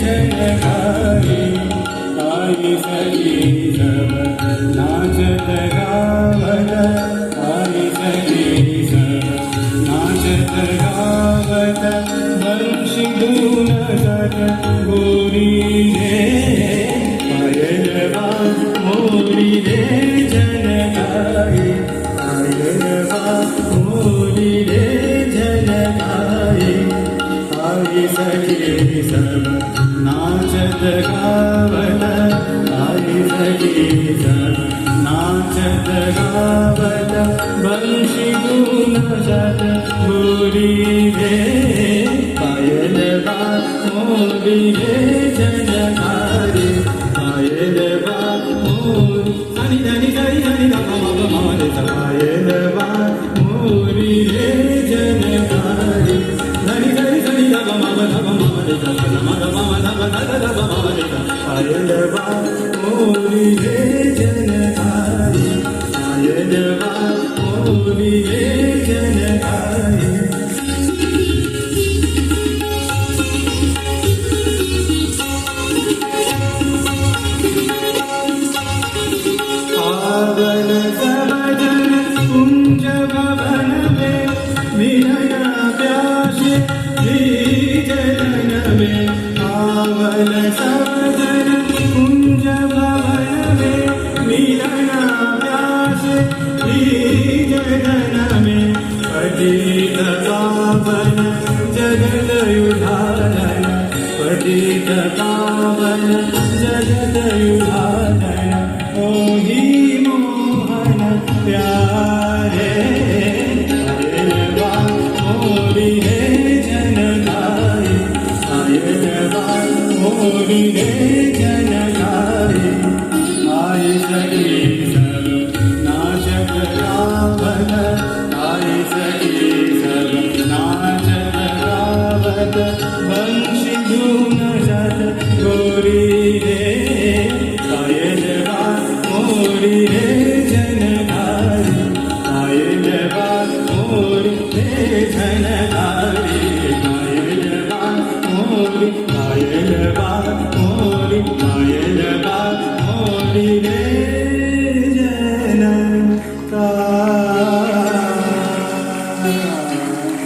जनकारी आई सखी सब नाचत गावत आई सखी सब नाचत गावत बंशी धून सत गोरी रे पायल मोरी रे जनकारी पायल मोरी रे जनकारी आई सखी सब नाचत गावत आई सखी सब नाचत गावत बंशी धून सत गोरी रे पायल मोरी रे जनकारी पायल मोरी धनी धनी धनी धनी पायल मोरी रे जनकारी धनी धनी धनी पायल मोरी रे जनकारी पायल मोरी रे जनकारी पावन सबजन कुंज भवन में विनय प्यासे जलन में पावन सबजन कुंज भवन में विनय प्यासे जलन में पतित पावन जगत उदाहरण पतित पावन जगत उदाहरण ओहि मोहन प्यारे पायल मोरी रे जनकारी पायल मोरी रे जनकारी आई सखी सब नाचत गावत आई सखी सब नाचत गावत बंशी धून सत गोरी रे पायल मोरी रे जनकारी पायल मोरी रे जनकारी पायल मोरी पायल मोरी पायल